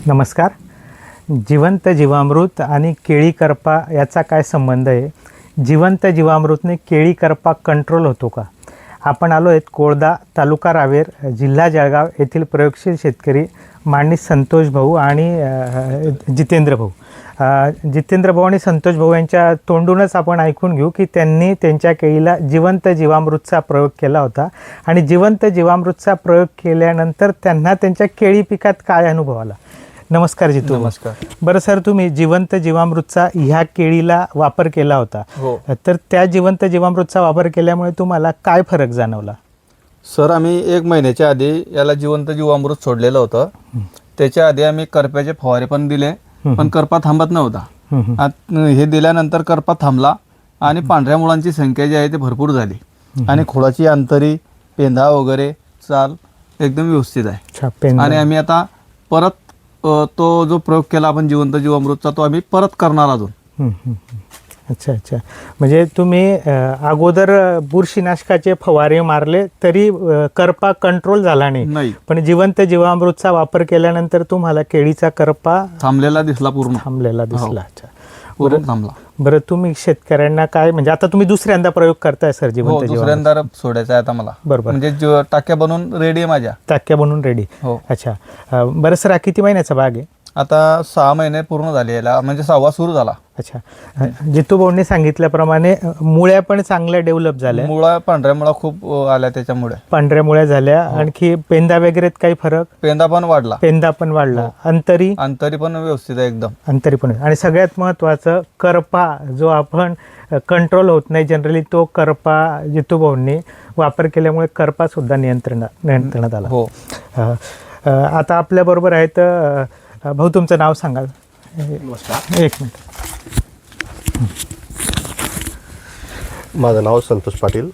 नमस्कार. जिवंत जीवामृत आणि केळी करपा याचा काय संबंध आहे? जिवंत जीवामृतने केळी करपा कंट्रोल होतो का? आपण आलो आहेत कोळदा, तालुका रावेर, जिल्हा जळगाव येथील प्रयोगशील शेतकरी माननीय संतोष भाऊ आणि जितेंद्र भाऊ. जितेंद्र भाऊ आणि संतोष भाऊ यांच्या तोंडूनच आपण ऐकून घेऊ की त्यांनी त्यांच्या केळीला जिवंत जीवामृतचा प्रयोग केला होता आणि जिवंत जीवामृतचा प्रयोग केल्यानंतर त्यांना त्यांच्या केळी पिकात काय अनुभव आला. नमस्कार जितू. नमस्कार. बरं सर, तुम्ही जिवंत जीवामृतचा ह्या केळीला वापर केला होता. हो तर त्या जिवंत जीवामृतचा वापर केल्यामुळे तुम्हाला काय फरक जाणवला? सर, आम्ही 1 महिन्याच्या आधी याला जिवंत जीवामृत सोडलेलं होतं. त्याच्या आधी आम्ही करप्याचे फवारे पण दिले, पण करपा थांबत नव्हता. हे दिल्यानंतर करपा थांबला आणि पांढऱ्या मुळांची संख्या जी आहे ती भरपूर झाली आणि खोडाची अंतरी, पेंधा वगैरे चाल एकदम व्यवस्थित आहे. आणि आम्ही आता परत तो जो प्रयोग केला आपण जिवंत जीवामृतचा तो आम्ही परत करणार अजून. अच्छा अच्छा. म्हणजे तुम्ही अगोदर बुरशीनाशकाचे फवारे मारले तरी करपा कंट्रोल झाला नाही, पण जिवंत जीवामृतचा वापर केल्यानंतर तुम्हाला केळीचा करपा थांबलेला दिसला, पूर्ण थांबलेला दिसला. अच्छा, पूर्ण थांबला. बरं, तुम्ही शेतकऱ्यांना काय, म्हणजे आता तुम्ही दुसऱ्यांदा प्रयोग करताय सर जिवंत दुसऱ्यांदा सोडायचा आहे आता मला. बरोबर. म्हणजे टाक्या बनवून रेडी आहे माझ्या. टाक्या बनवून रेडी. हो. अच्छा. बरं सर, किती महिन्याचा बाग आहे? आता 6 महिने पूर्ण झाले याला, म्हणजे 6वा सुरू झाला. अच्छा. जितू भाऊंनी सांगितल्याप्रमाणे मुळ्या पण चांगल्या डेव्हलप झाल्या. मुळा, पांढऱ्या मुळा खूप आल्या त्याच्यामुळे. पांढऱ्या मुळ्या झाल्या. आणखी पेंदा वगैरे काही फरक? पेंदा पण वाढला. पेंदा पण वाढला. अंतरी पण व्यवस्थित आहे एकदम. अंतरी पण. आणि सगळ्यात महत्त्वाचं करपा जो आपण कंट्रोल होत नाही जनरली, तो करपा जितू भाऊंनी वापर केल्यामुळे करपा सुद्धा नियंत्रणात आला. हो. आता आपल्या बरोबर आहेत भाऊ, तुमचं नाव सांगाल? नमस्कार. एक मिनिट. माझं नाव संतोष पाटील.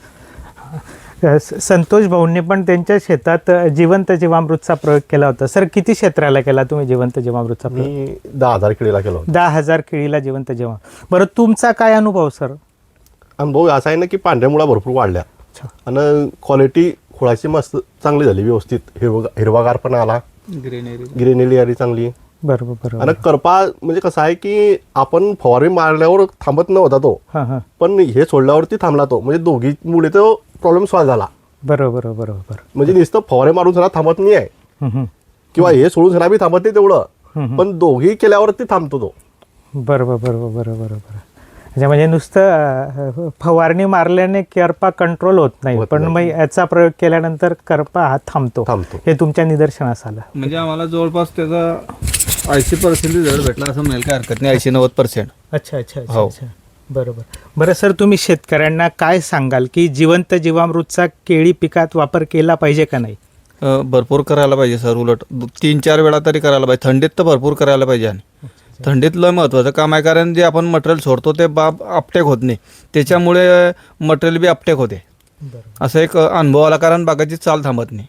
संतोष भाऊंनी पण त्यांच्या शेतात जिवंत जीवामृतचा प्रयोग केला होता. सर, किती क्षेत्राला केला तुम्ही जिवंत जीवामृतचा प्रयोग? मी 10,000 केळीला केला होता. 10,000 केळीला जिवंत जीवा. बरं, तुमचा काय अनुभव सर? अनुभव असा आहे ना की पांढऱ्या मुळा भरपूर वाढल्या आणि क्वालिटी खोळाची मस्त चांगली झाली, व्यवस्थित हिरवागार पण आला, ग्रेनेरी आली चांगली. बरोबर बरोबर. आणि करपा म्हणजे कसं आहे की आपण फवारणी मारल्यावर थांबत नव्हता तो, पण हे सोडल्यावरती थांबला तो. म्हणजे दोघी मुळे तो प्रॉब्लेम सॉल्व्ह झाला. बरोबर बरोबर. म्हणजे नुसतं फवारे मारून जरा थांबत नाही आहे किंवा हे सोडून जरा बी थांबत नाही तेवढं, पण दोघी केल्यावरती थांबतो तो. बरोबर बरोबर बरोबर बरोबर. म्हणजे नुसतं फवारणी मारल्याने करपा कंट्रोल होत नाही, पण मग याचा प्रयोग केल्यानंतर करपा हा थांबतो. हे तुमच्या निदर्शनास आलं. म्हणजे आम्हाला जवळपास त्याचा 80% रिझल्ट भेटला असं म्हणाल काय हरकत नाही. 80-90%. अच्छा अच्छा अच्छा. बरोबर. बरं सर, तुम्ही शेतकऱ्यांना काय सांगाल की जिवंत जीवामृतचा केळी पिकात वापर केला पाहिजे का नाही? भरपूर करायला पाहिजे सर. उलट 3-4 वेळा तरी करायला पाहिजे. थंडीत तर भरपूर करायला पाहिजे. आणि थंडीतलं महत्त्वाचं काम आहे, कारण जे आपण मटेरियल सोडतो ते अपटेक होत नाही, त्याच्यामुळे मटेरियल बी अपटेक होते. असं एक अनुभव आला, कारण बागाची चाल थांबत नाही.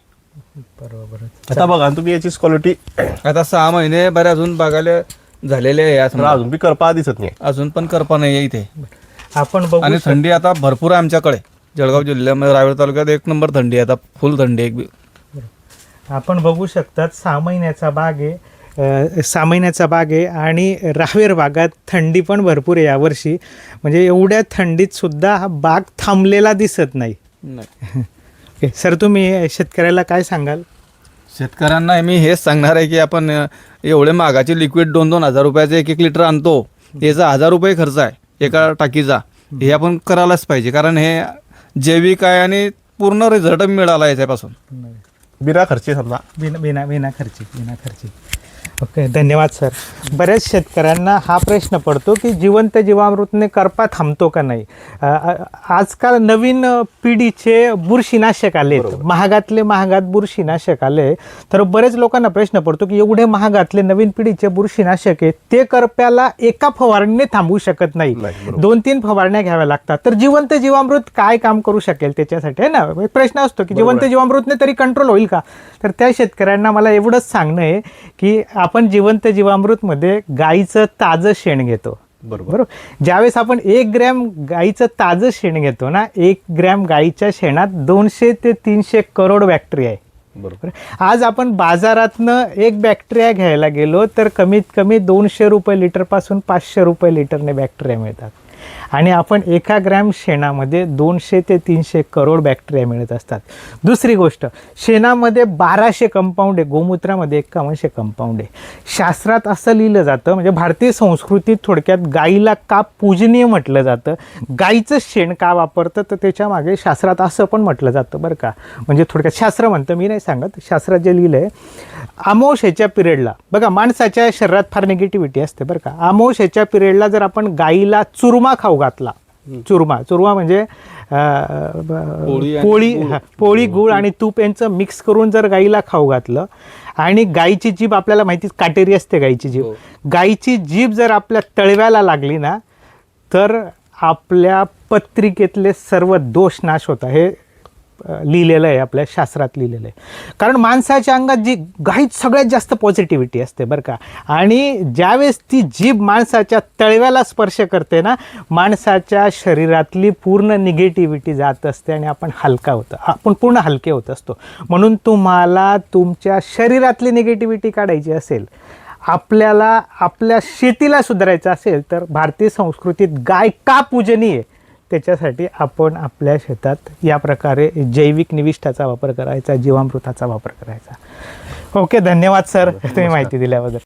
बरोबर. आता बघा तुम्ही याची क्वालिटी आता 6 महिने बरे अजून बागायला झालेले आहे. अजून बी करपा दिसत नाही. अजून पण करपा नाही आहे इथे. आपण बघू. आणि थंडी आता भरपूर आहे आमच्याकडे. जळगाव जिल्ह्यामध्ये रावेर तालुक्यात 1 नंबर थंडी आहे आता, फुल थंडी आहे. आपण बघू शकतात 6 महिन्याचा बाग आहे. 6 महिन्याचा बाग आहे आणि रावेर भागात थंडी पण भरपूर आहे यावर्षी. म्हणजे एवढ्या थंडीत सुद्धा हा बाग थांबलेला दिसत नाही. ओके सर, तुम्ही शेतकऱ्याला काय सांगाल? शेतकऱ्यांना मी हेच सांगणार आहे की आपण एवढे महागाचे लिक्विड 2-2 हजार रुपयाचं 1-1 लिटर आणतो, याचा 1000 रुपये खर्च आहे एका टाकीचा. हे आपण करायलाच पाहिजे, कारण हे जैविक आहे आणि पूर्ण रिझल्ट मिळाला याच्यापासून. बिना खर्ची समजा. बिना खर्ची. ओके, धन्यवाद सर. बऱ्याच शेतकऱ्यांना हा प्रश्न पडतो की जिवंत जीवामृतने करपा थांबतो का नाही. आजकाल नवीन पिढीचे बुरशीनाशक आले, महागात बुरशीनाशक आले, तर बरेच लोकांना प्रश्न पडतो की एवढे महागातले नवीन पिढीचे बुरशीनाशक आहे, ते करप्याला एका फवारणीने थांबवू शकत नाही, 2-3 फवारण्या घ्याव्या लागतात. तर जिवंत जीवामृत काय काम करू शकेल त्याच्यासाठी, आहे ना? एक प्रश्न असतो की जिवंत जीवामृतने तरी कंट्रोल होईल का? तर त्या शेतकऱ्यांना मला एवढंच सांगणं आहे की आपण जिवंत जीवामृतमध्ये गाईचं ताजं शेण घेतो. बरोबर. ज्यावेळेस आपण 1 ग्रॅम गाईचं ताजं शेण घेतो ना, 1 ग्रॅम गाईच्या शेणात 200 ते 300 करोड बॅक्टेरिया आहे. बरोबर. आज आपण बाजारातनं एक बॅक्टेरिया घ्यायला गेलो तर कमीत कमी 200 रुपये लिटरपासून 500 रुपये लिटरने बॅक्टेरिया मिळतात आणि आपण 1 ग्रॅम शेणामध्ये 200 ते 300 करोड बॅक्टेरिया मिळत असतात. दुसरी गोष्ट, शेणामध्ये 1200 कंपाऊंड आहे, गोमूत्रामध्ये 51 कंपाऊंड आहे. शास्त्रात असं लिहिलं जातं, म्हणजे भारतीय संस्कृतीत थोडक्यात गाईला का पूजनीय म्हटलं जातं, गाईचं शेण का वापरतं, तर त्याच्या मागे शास्त्रात असं पण म्हटलं जातं बरं का. म्हणजे थोडक्यात शास्त्र म्हणतं, मी नाही सांगत, शास्त्रात जे लिहिलं आहे, अमावस्येच्या पिरियडला बघा, माणसाच्या शरीरात फार निगेटिव्हिटी असते बरं का. अमावस्येच्या पिरियडला जर आपण गाईला चुरमा खाऊ घातला, चुरमा म्हणजे पोळी गुळ आणि तूप यांचं मिक्स करून जर गाईला खाऊ घातलं आणि गाईची जीभ, आपल्याला माहितीच काटेरी असते गाईची जीभ, गाईची जीभ जर आपल्या तळव्याला लागली ना तर आपल्या पत्रिकेतले सर्व दोष नाश होतात. हे लिहिलेलं आहे, आपल्या शास्त्रात लिहिलेलं आहे. कारण माणसाच्या अंगात जी गाईत सगळ्यात जास्त पॉझिटिव्हिटी असते बरं का. आणि ज्यावेळेस ती जीभ माणसाच्या तळव्याला स्पर्श करते ना, माणसाच्या शरीरातली पूर्ण निगेटिव्हिटी जात असते आणि आपण हलका होतं, आपण पूर्ण हलके होत असतो. म्हणून तुम्हाला तुमच्या शरीरातली निगेटिव्हिटी काढायची असेल, आपल्याला आपल्या शेतीला सुधारायचं असेल, तर भारतीय संस्कृतीत गाय का पूजनीय आहे त्याच्यासाठी आपण आपल्या शेतात या प्रकारे जैविक निविष्ठाचा वापर करायचा, जीवामृताचा वापर करायचा. ओके, धन्यवाद सर तुम्ही माहिती दिल्याबद्दल.